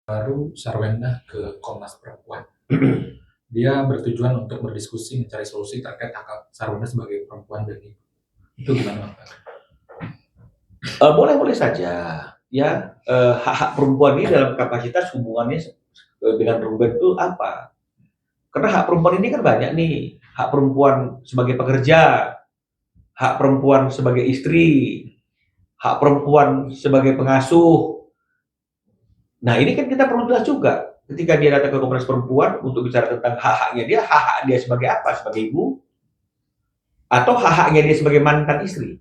Baru Sarwenda ke Komnas Perempuan. Dia bertujuan untuk berdiskusi mencari solusi terkait hak Sarwenda sebagai perempuan dan ibu. Itu gimana, Pak? Boleh-boleh saja, ya. Hak-hak perempuan ini dalam kapasitas hubungannya dengan Ruben itu apa? Karena hak perempuan ini kan banyak nih. Hak perempuan sebagai pekerja, hak perempuan sebagai istri, hak perempuan sebagai pengasuh. Nah, ini kan kita perlu jelas juga. Ketika dia datang ke Komnas Perempuan untuk bicara tentang hak-haknya dia, hak-hak dia sebagai apa? Sebagai ibu? Atau hak-haknya dia sebagai mantan istri?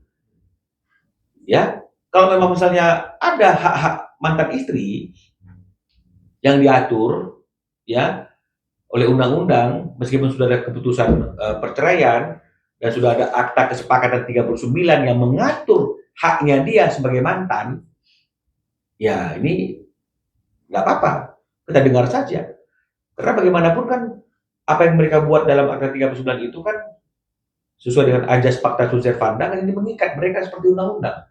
Ya, kalau memang misalnya ada hak-hak mantan istri yang diatur, ya, oleh undang-undang, meskipun sudah ada keputusan perceraian dan sudah ada akta kesepakatan 39 yang mengatur haknya dia sebagai mantan, ya ini nggak apa-apa, kita dengar saja. Karena bagaimanapun kan apa yang mereka buat dalam akta 39 itu kan sesuai dengan ajas pacta sunt servanda, kan ini mengikat mereka seperti undang-undang.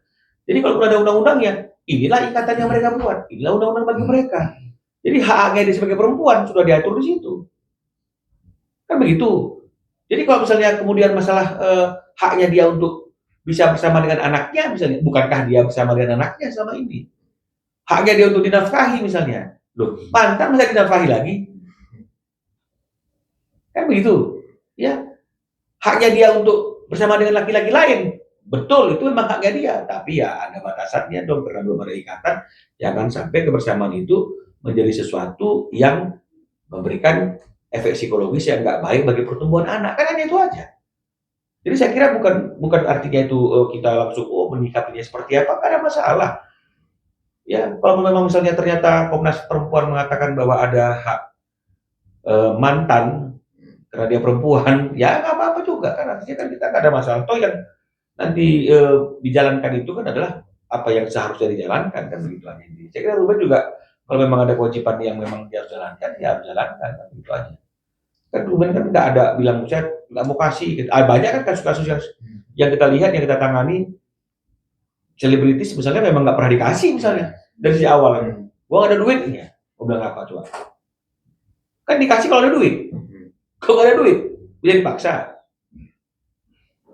Jadi kalau ada undang-undangnya, inilah ikatan yang mereka buat, inilah undang-undang bagi mereka. Jadi haknya dia sebagai perempuan sudah diatur di situ. Kan begitu. Jadi kalau misalnya kemudian masalah haknya dia untuk bisa bersama dengan anaknya, misalnya, bukankah dia bersama dengan anaknya selama ini? Haknya dia untuk dinafkahi misalnya. Loh, mantan bisa dinafkahi lagi? Kan begitu. Ya, haknya dia untuk bersama dengan laki-laki lain. Betul, itu memang haknya dia. Tapi ya ada batasannya dong, karena belum ada ikatan. Jangan sampai kebersamaan itu menjadi sesuatu yang memberikan efek psikologis yang nggak baik bagi pertumbuhan anak. Kan hanya itu aja. Jadi saya kira bukan artinya itu kita langsung menyikapinya seperti apa, nggak ada masalah. Ya, kalau memang misalnya ternyata Komnas Perempuan mengatakan bahwa ada hak mantan karena dia perempuan, ya nggak apa-apa juga kan, artinya kan kita nggak ada masalah. Toh yang nanti dijalankan itu kan adalah apa yang seharusnya dijalankan, kan begitu aja. Saya kira Ruben juga kalau memang ada kewajiban yang memang dia harus jalankan, dia harus jalankan, kan begitu aja. Kan Ruben kan nggak ada bilang saya nggak mau kasih. Banyak kan kasus-kasus yang kita lihat, yang kita tangani, selebritis misalnya memang nggak pernah dikasih misalnya dari si awal. Gua nggak ada duitnya, gua bilang apa coba? Kan dikasih kalau ada duit. Kalau nggak ada duit, dia dipaksa.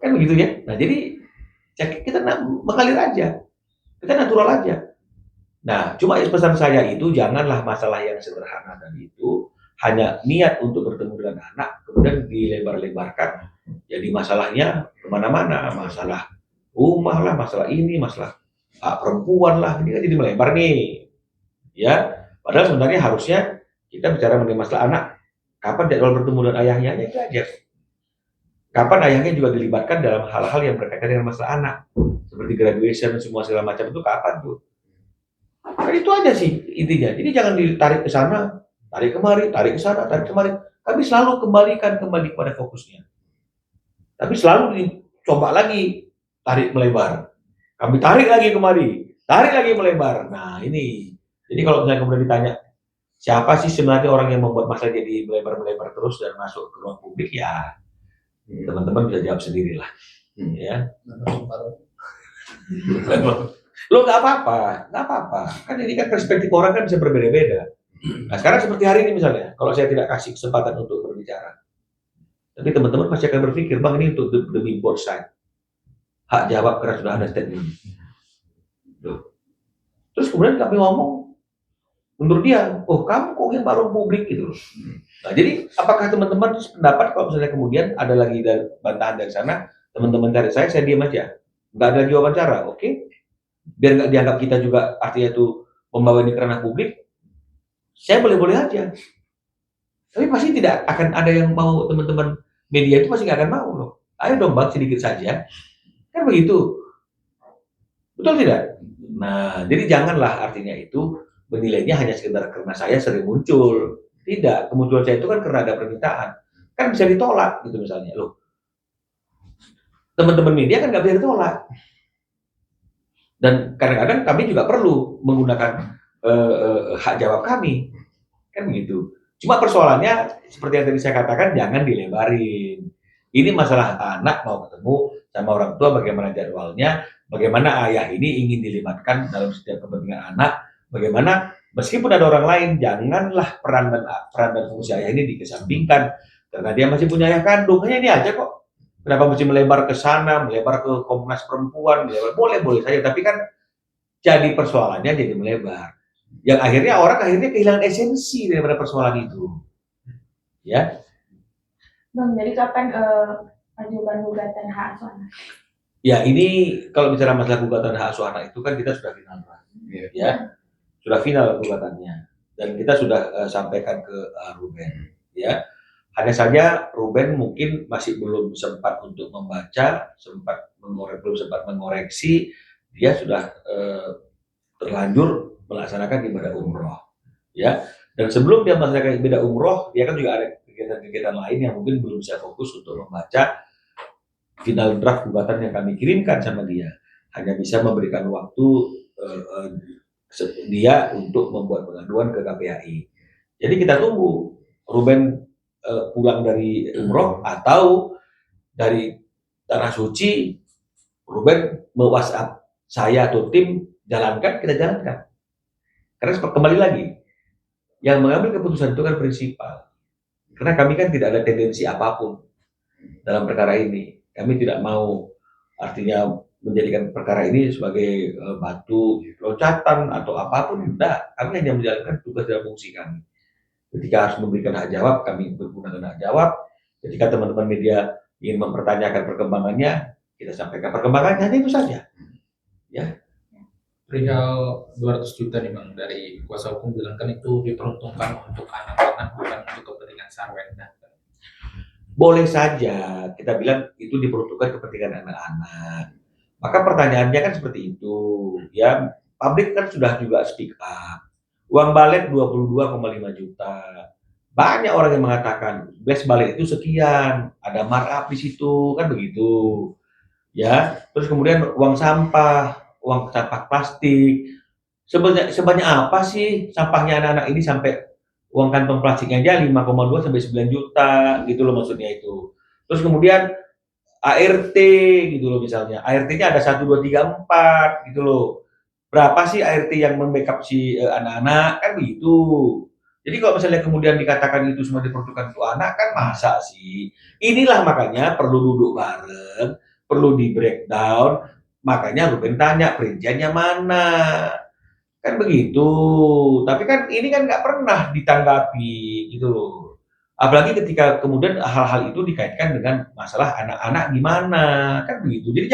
Kan begitu ya. Nah jadi kita mengalir aja, kita natural aja. Nah, cuma pesan saya itu janganlah masalah yang sederhana tadi itu hanya niat untuk bertemu dengan anak, kemudian dilebar-lebarkan. Jadi masalahnya kemana-mana, masalah rumah lah, masalah ini, masalah perempuan lah, ini kan jadi melebar nih. Ya, padahal sebenarnya harusnya kita bicara mengenai masalah anak, kapan jadwal bertemu dengan ayahnya, itu aja. Kapan ayahnya juga dilibatkan dalam hal-hal yang berkaitan dengan masalah anak, seperti graduation, semua segala macam itu kapan tuh? Kan itu aja sih intinya. Jadi jangan ditarik ke sana, tarik kemari, tarik ke sana, tarik kemari. Tapi selalu kembali pada fokusnya. Tapi selalu dicoba lagi tarik melebar. Kami tarik lagi kemari, tarik lagi melebar. Nah ini. Jadi kalau misalnya kemudian ditanya siapa sih sebenarnya orang yang membuat masalah jadi melebar-melebar terus dan masuk ke ruang publik, ya teman-teman bisa jawab sendirilah. Ya. Lo nggak apa-apa, kan ini kan perspektif orang kan bisa berbeda-beda. Nah sekarang seperti hari ini misalnya, kalau saya tidak kasih kesempatan untuk berbicara, tapi teman-teman pasti akan berpikir, bang ini untuk demi both side. Hak jawab karena sudah ada statement. Terus kemudian kami ngomong, menurut dia, oh kamu kok yang baru publik gitu. Nah jadi apakah teman-teman pendapat kalau misalnya kemudian ada lagi bantahan dari sana, teman-teman cari saya diam aja, nggak ada lagi wawancara, oke? Biar nggak dianggap kita juga artinya itu membawa ini ke ranah publik, saya boleh-boleh aja. Tapi pasti tidak akan ada yang mau, teman-teman media itu pasti nggak akan mau loh. Ayo dong bang, sedikit saja. Kan begitu. Betul tidak? Nah, jadi janganlah artinya itu menilainya hanya sekedar karena saya sering muncul. Tidak, kemunculan saya itu kan karena ada permintaan. Kan bisa ditolak gitu misalnya. Loh, teman-teman media kan nggak bisa ditolak. Dan kadang-kadang kami juga perlu menggunakan hak jawab kami. Kan begitu. Cuma persoalannya seperti yang tadi saya katakan, jangan dilebarin. Ini masalah anak mau ketemu sama orang tua, bagaimana jadwalnya, bagaimana ayah ini ingin dilibatkan dalam setiap kepentingan anak, bagaimana Meskipun ada orang lain, janganlah peran dan fungsi ayah ini dikesampingkan karena dia masih punya ayah kandung. Hanya ini aja kok. Kenapa mesti melebar ke sana, melebar ke Komnas Perempuan, boleh saja, tapi kan jadi persoalannya jadi melebar. Yang akhirnya orang kehilangan esensi daripada persoalan itu. Ya. Bang, jadi kapan ajukan gugatan hak asuh anak? Ya, ini kalau bicara masalah gugatan hak asuh anak itu kan kita sudah final, ya. Sudah final gugatannya dan kita sudah sampaikan ke Ruben, ya. Hanya saja Ruben mungkin masih belum sempat untuk membaca, belum sempat mengoreksi. Dia sudah terlanjur melaksanakan ibadah umroh, ya. Dan sebelum dia melaksanakan ibadah umroh, dia kan juga ada kegiatan-kegiatan lain yang mungkin belum bisa fokus untuk membaca final draft gugatan yang kami kirimkan sama dia. Hanya bisa memberikan waktu dia untuk membuat pengaduan ke KPAI. Jadi kita tunggu Ruben pulang dari umroh atau dari Tanah Suci, Ruben me-WhatsApp saya atau tim jalankan, kita jalankan. Karena kembali lagi, yang mengambil keputusan itu kan prinsipal. Karena kami kan tidak ada tendensi apapun dalam perkara ini. Kami tidak mau artinya menjadikan perkara ini sebagai batu loncatan atau apapun, tidak. Kami hanya menjalankan tugas dan fungsi kami. Ketika harus memberikan hak jawab, kami menggunakan hak jawab. Ketika teman-teman media ingin mempertanyakan perkembangannya, kita sampaikan perkembangannya, hanya itu saja. Ya. Perihal 200 juta nih Bang, dari kuasa hukum bilang kan itu diperuntukkan untuk anak-anak, bukan untuk kepentingan Sarwenda. Boleh saja kita bilang itu diperuntukkan kepentingan anak-anak. Maka pertanyaannya kan seperti itu, ya. Publik kan sudah juga speak up. Uang balet 22,5 juta. Banyak orang yang mengatakan, best balet itu sekian, ada markup di situ, kan begitu. Ya, terus kemudian uang sampah plastik. Sebanyak apa sih sampahnya anak-anak ini sampai uang kantong plastiknya aja 5,2 sampai 9 juta gitu loh maksudnya itu. Terus kemudian ART gitu loh misalnya. ART-nya ada 1 2 3 4 gitu loh. Berapa sih ART yang membackup si anak-anak kan begitu. Jadi kalau misalnya kemudian dikatakan itu semua diperuntukkan untuk anak kan masa sih. Inilah makanya perlu duduk bareng, perlu di breakdown. Makanya Ruben tanya perinciannya mana. Kan begitu. Tapi kan ini kan nggak pernah ditanggapi gitu loh. Apalagi ketika kemudian hal-hal itu dikaitkan dengan masalah anak-anak gimana, kan begitu. Jadi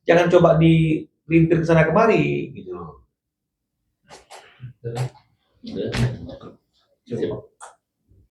jangan coba dipelintir ke sana kemari gitu loh. Jadi,